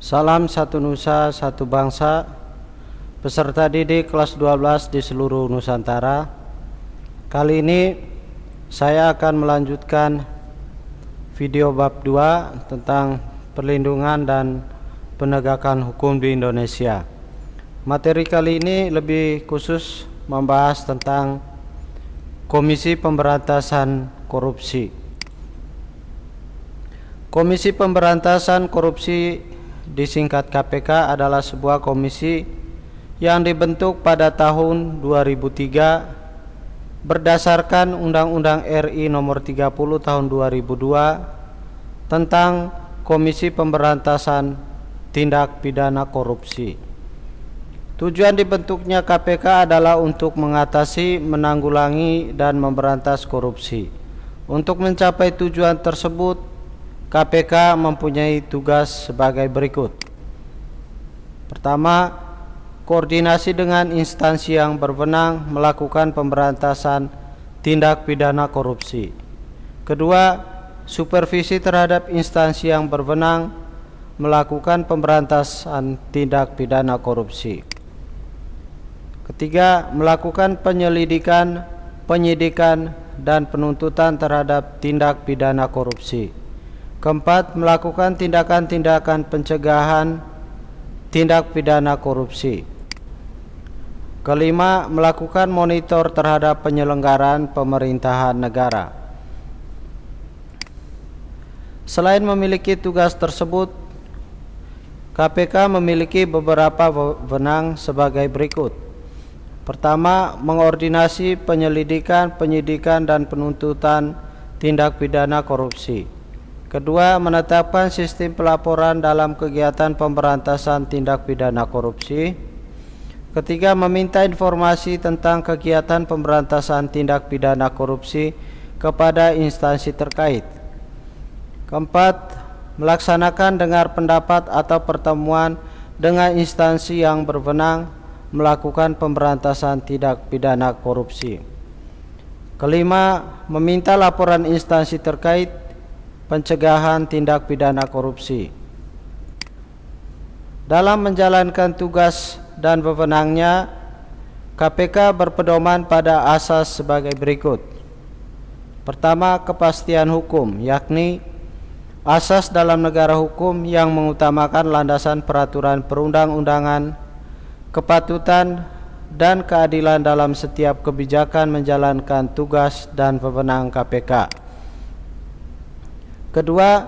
Salam satu nusa, satu bangsa. Peserta didik kelas 12 di seluruh Nusantara. Kali ini saya akan melanjutkan video bab 2 tentang perlindungan dan penegakan hukum di Indonesia. Materi kali ini lebih khusus membahas tentang Komisi Pemberantasan Korupsi. Komisi Pemberantasan Korupsi disingkat KPK adalah sebuah komisi yang dibentuk pada tahun 2003 berdasarkan Undang-Undang RI Nomor 30 Tahun 2002 tentang Komisi Pemberantasan Tindak Pidana Korupsi. Tujuan dibentuknya KPK adalah untuk mengatasi, menanggulangi, dan memberantas korupsi. Untuk mencapai tujuan tersebut, KPK mempunyai tugas sebagai berikut. Pertama, koordinasi dengan instansi yang berwenang melakukan pemberantasan tindak pidana korupsi. Kedua, supervisi terhadap instansi yang berwenang melakukan pemberantasan tindak pidana korupsi. Ketiga, melakukan penyelidikan, penyidikan, dan penuntutan terhadap tindak pidana korupsi. Keempat, melakukan tindakan-tindakan pencegahan tindak pidana korupsi. Kelima, melakukan monitor terhadap penyelenggaraan pemerintahan negara. Selain memiliki tugas tersebut, KPK memiliki beberapa wewenang sebagai berikut. Pertama, mengordinasi penyelidikan, penyidikan, dan penuntutan tindak pidana korupsi. Kedua, menetapkan sistem pelaporan dalam kegiatan pemberantasan tindak pidana korupsi. Ketiga, meminta informasi tentang kegiatan pemberantasan tindak pidana korupsi kepada instansi terkait. Keempat, melaksanakan dengar pendapat atau pertemuan dengan instansi yang berwenang melakukan pemberantasan tindak pidana korupsi. Kelima, meminta laporan instansi terkait pencegahan tindak pidana korupsi. Dalam menjalankan tugas dan wewenangnya, KPK berpedoman pada asas sebagai berikut. Pertama, kepastian hukum, yakni asas dalam negara hukum yang mengutamakan landasan peraturan perundang-undangan, kepatutan, dan keadilan dalam setiap kebijakan menjalankan tugas dan wewenang KPK. Kedua,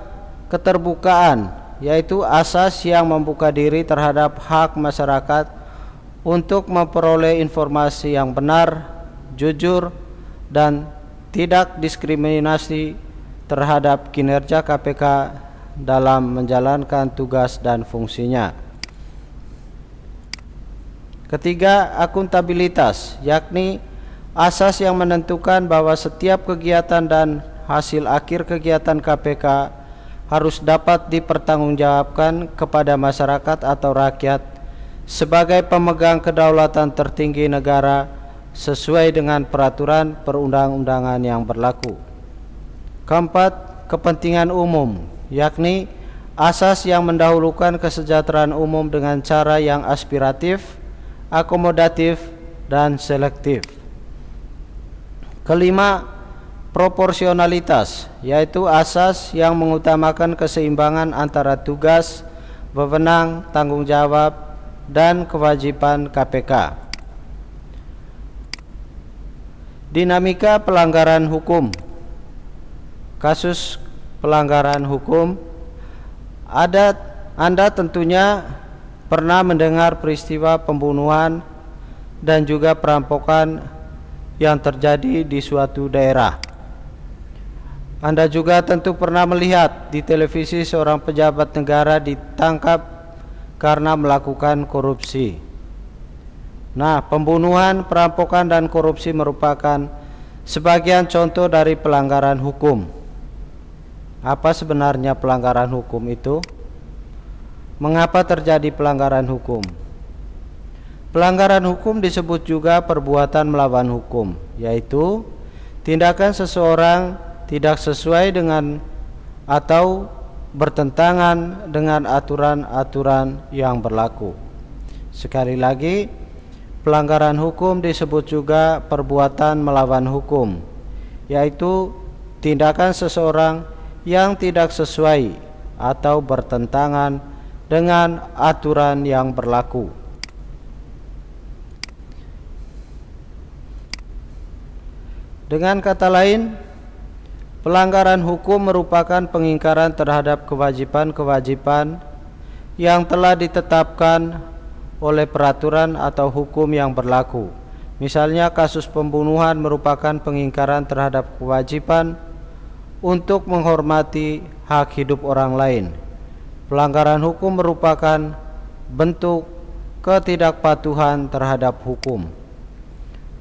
keterbukaan, yaitu asas yang membuka diri terhadap hak masyarakat untuk memperoleh informasi yang benar, jujur, dan tidak diskriminasi terhadap kinerja KPK dalam menjalankan tugas dan fungsinya. Ketiga, akuntabilitas, yakni asas yang menentukan bahwa setiap kegiatan dan hasil akhir kegiatan KPK harus dapat dipertanggungjawabkan kepada masyarakat atau rakyat sebagai pemegang kedaulatan tertinggi negara sesuai dengan peraturan perundang-undangan yang berlaku. Keempat, kepentingan umum, yakni asas yang mendahulukan kesejahteraan umum dengan cara yang aspiratif, akomodatif, dan selektif. Kelima, proporsionalitas, yaitu asas yang mengutamakan keseimbangan antara tugas, wewenang, tanggung jawab, dan kewajiban KPK. Dinamika pelanggaran hukum. Kasus pelanggaran hukum, Anda tentunya pernah mendengar peristiwa pembunuhan dan juga perampokan yang terjadi di suatu daerah. Anda juga tentu pernah melihat di televisi seorang pejabat negara ditangkap karena melakukan korupsi. Nah, pembunuhan, perampokan, dan korupsi merupakan sebagian contoh dari pelanggaran hukum. Apa sebenarnya pelanggaran hukum itu? Mengapa terjadi pelanggaran hukum? Pelanggaran hukum disebut juga perbuatan melawan hukum, yaitu tindakan seseorang tidak sesuai dengan atau bertentangan dengan aturan-aturan yang berlaku. Sekali lagi, pelanggaran hukum disebut juga perbuatan melawan hukum, yaitu tindakan seseorang yang tidak sesuai atau bertentangan dengan aturan yang berlaku. Dengan kata lain, pelanggaran hukum merupakan pengingkaran terhadap kewajiban-kewajiban yang telah ditetapkan oleh peraturan atau hukum yang berlaku. Misalnya, kasus pembunuhan merupakan pengingkaran terhadap kewajiban untuk menghormati hak hidup orang lain. Pelanggaran hukum merupakan bentuk ketidakpatuhan terhadap hukum.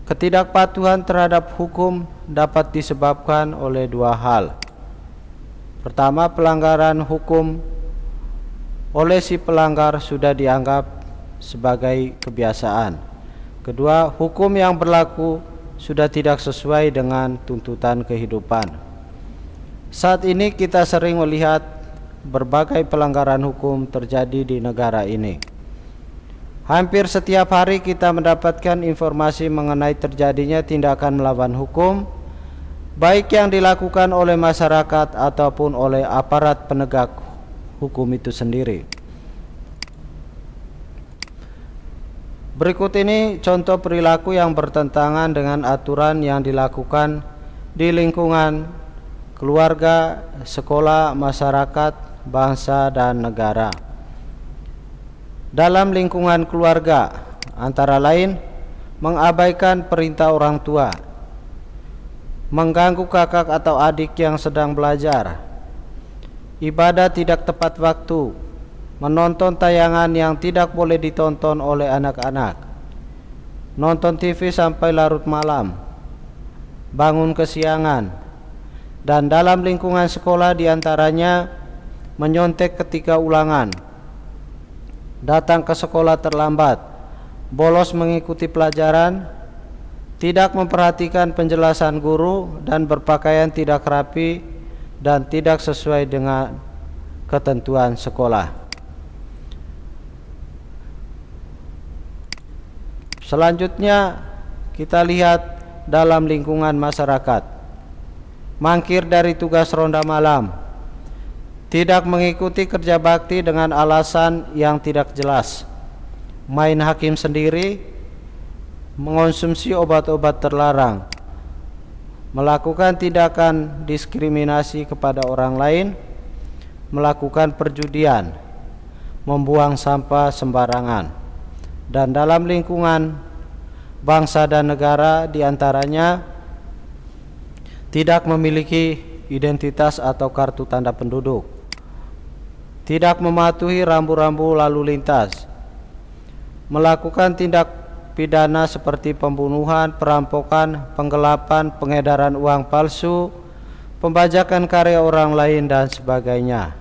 Ketidakpatuhan terhadap hukum dapat disebabkan oleh dua hal. Pertama, pelanggaran hukum oleh si pelanggar sudah dianggap sebagai kebiasaan. Kedua, hukum yang berlaku sudah tidak sesuai dengan tuntutan kehidupan. Saat ini kita sering melihat berbagai pelanggaran hukum terjadi di negara ini. Hampir setiap hari kita mendapatkan informasi mengenai terjadinya tindakan melawan hukum, baik yang dilakukan oleh masyarakat ataupun oleh aparat penegak hukum itu sendiri. Berikut ini contoh perilaku yang bertentangan dengan aturan yang dilakukan di lingkungan keluarga, sekolah, masyarakat, bangsa, dan negara. Dalam lingkungan keluarga, antara lain mengabaikan perintah orang tua, mengganggu kakak atau adik yang sedang belajar, ibadah tidak tepat waktu, menonton tayangan yang tidak boleh ditonton oleh anak-anak, nonton TV sampai larut malam, bangun kesiangan, dan dalam lingkungan sekolah diantaranya menyontek ketika ulangan, datang ke sekolah terlambat, bolos mengikuti pelajaran, tidak memperhatikan penjelasan guru, dan berpakaian tidak rapi dan tidak sesuai dengan ketentuan sekolah. Selanjutnya kita lihat dalam lingkungan masyarakat. Mangkir dari tugas ronda malam, tidak mengikuti kerja bakti dengan alasan yang tidak jelas, main hakim sendiri, mengonsumsi obat-obat terlarang, melakukan tindakan diskriminasi kepada orang lain, melakukan perjudian, membuang sampah sembarangan, dan dalam lingkungan bangsa dan negara diantaranya tidak memiliki identitas atau kartu tanda penduduk, tidak mematuhi rambu-rambu lalu lintas, melakukan tindak pidana seperti pembunuhan, perampokan, penggelapan, pengedaran uang palsu, pembajakan karya orang lain, dan sebagainya,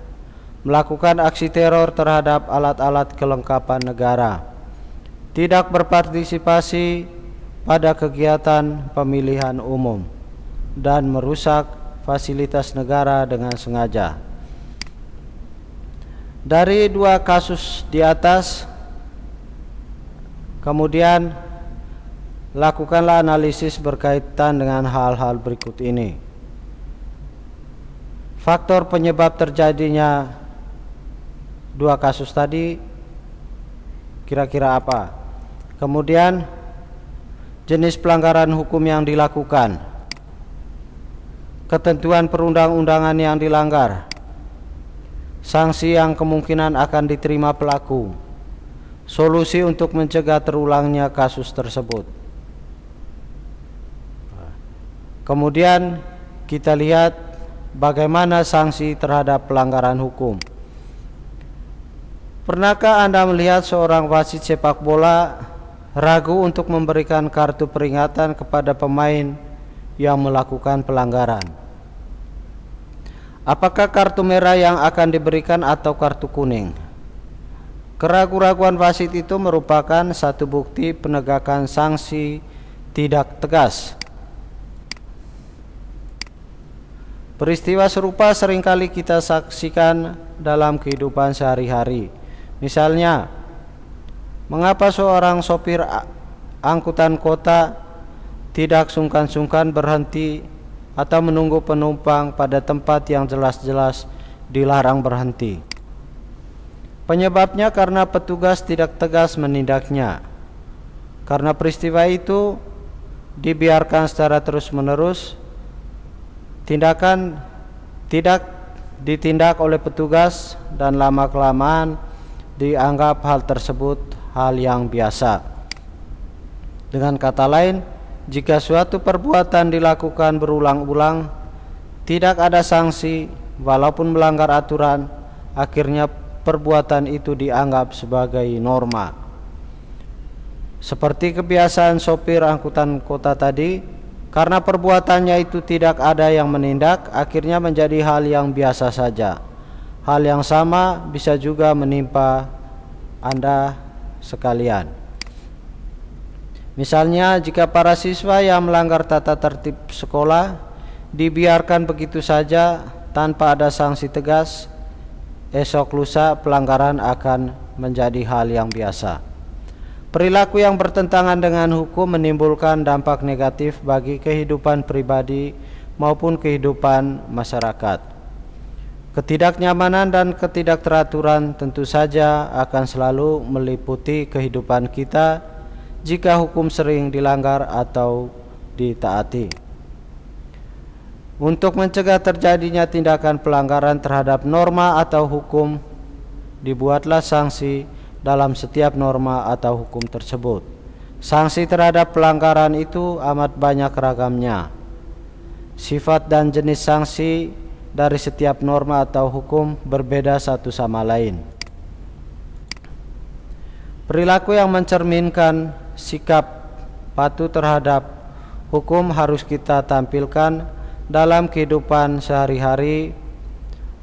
melakukan aksi teror terhadap alat-alat kelengkapan negara, tidak berpartisipasi pada kegiatan pemilihan umum, dan merusak fasilitas negara dengan sengaja. Dari dua kasus di atas, kemudian lakukanlah analisis berkaitan dengan hal-hal berikut ini. Faktor penyebab terjadinya dua kasus tadi kira-kira apa? Kemudian jenis pelanggaran hukum yang dilakukan, ketentuan perundang-undangan yang dilanggar, sanksi yang kemungkinan akan diterima pelaku, solusi untuk mencegah terulangnya kasus tersebut. Kemudian kita lihat bagaimana sanksi terhadap pelanggaran hukum. Pernahkah Anda melihat seorang wasit sepak bola ragu untuk memberikan kartu peringatan kepada pemain yang melakukan pelanggaran? Apakah kartu merah yang akan diberikan atau kartu kuning? Keraguan-raguan wasit itu merupakan satu bukti penegakan sanksi tidak tegas. Peristiwa serupa seringkali kita saksikan dalam kehidupan sehari-hari. Misalnya, mengapa seorang sopir angkutan kota tidak sungkan-sungkan berhenti atau menunggu penumpang pada tempat yang jelas-jelas dilarang berhenti? Penyebabnya karena petugas tidak tegas menindaknya. Karena peristiwa itu dibiarkan secara terus-menerus, tindakan tidak ditindak oleh petugas dan lama-kelamaan dianggap hal tersebut hal yang biasa. Dengan kata lain, jika suatu perbuatan dilakukan berulang-ulang, tidak ada sanksi walaupun melanggar aturan, akhirnya perbuatan itu dianggap sebagai norma. Seperti kebiasaan sopir angkutan kota tadi, karena perbuatannya itu tidak ada yang menindak, akhirnya menjadi hal yang biasa saja. Hal yang sama bisa juga menimpa Anda sekalian. Misalnya, jika para siswa yang melanggar tata tertib sekolah dibiarkan begitu saja tanpa ada sanksi tegas, esok lusa pelanggaran akan menjadi hal yang biasa. Perilaku yang bertentangan dengan hukum menimbulkan dampak negatif bagi kehidupan pribadi maupun kehidupan masyarakat. Ketidaknyamanan dan ketidakteraturan tentu saja akan selalu meliputi kehidupan kita jika hukum sering dilanggar atau ditaati. Untuk mencegah terjadinya tindakan pelanggaran terhadap norma atau hukum, dibuatlah sanksi dalam setiap norma atau hukum tersebut. Sanksi terhadap pelanggaran itu amat banyak ragamnya. Sifat dan jenis sanksi dari setiap norma atau hukum berbeda satu sama lain. Perilaku yang mencerminkan sikap patuh terhadap hukum harus kita tampilkan dalam kehidupan sehari-hari,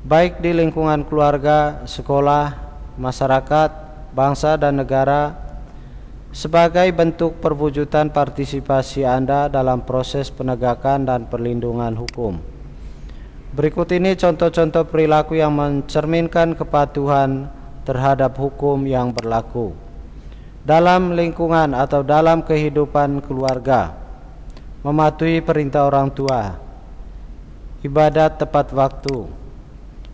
baik di lingkungan keluarga, sekolah, masyarakat, bangsa dan negara, sebagai bentuk perwujudan partisipasi Anda dalam proses penegakan dan perlindungan hukum. Berikut ini contoh-contoh perilaku yang mencerminkan kepatuhan terhadap hukum yang berlaku dalam lingkungan atau dalam kehidupan keluarga: mematuhi perintah orang tua, ibadat tepat waktu,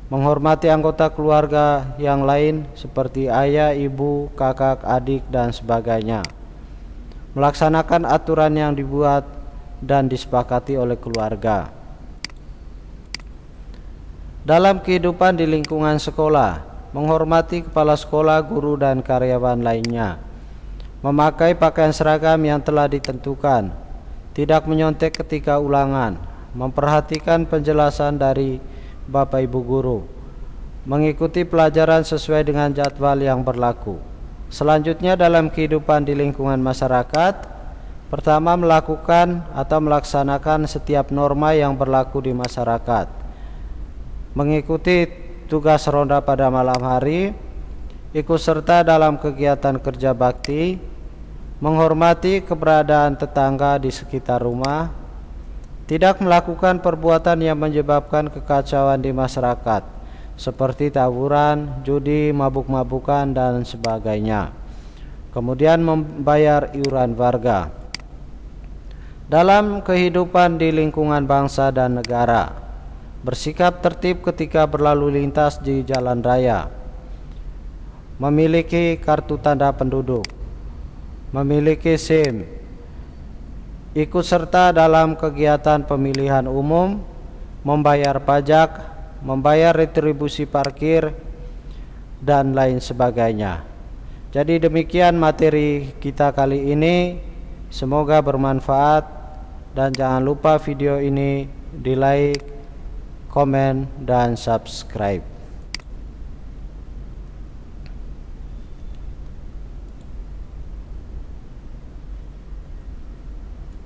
menghormati anggota keluarga yang lain seperti ayah, ibu, kakak, adik, dan sebagainya, melaksanakan aturan yang dibuat dan disepakati oleh keluarga. Dalam kehidupan di lingkungan sekolah, menghormati kepala sekolah, guru, dan karyawan lainnya, memakai pakaian seragam yang telah ditentukan, tidak menyontek ketika ulangan, memperhatikan penjelasan dari Bapak Ibu guru, mengikuti pelajaran sesuai dengan jadwal yang berlaku. Selanjutnya, dalam kehidupan di lingkungan masyarakat, pertama, melakukan atau melaksanakan setiap norma yang berlaku di masyarakat, mengikuti tugas ronda pada malam hari, ikut serta dalam kegiatan kerja bakti, menghormati keberadaan tetangga di sekitar rumah, tidak melakukan perbuatan yang menyebabkan kekacauan di masyarakat seperti tawuran, judi, mabuk-mabukan, dan sebagainya. Kemudian membayar iuran warga. Dalam kehidupan di lingkungan bangsa dan negara, bersikap tertib ketika berlalu lintas di jalan raya, memiliki kartu tanda penduduk, memiliki SIM, ikut serta dalam kegiatan pemilihan umum, membayar pajak, membayar retribusi parkir, dan lain sebagainya. Jadi demikian materi kita kali ini, semoga bermanfaat, dan jangan lupa video ini di like, komen, dan subscribe.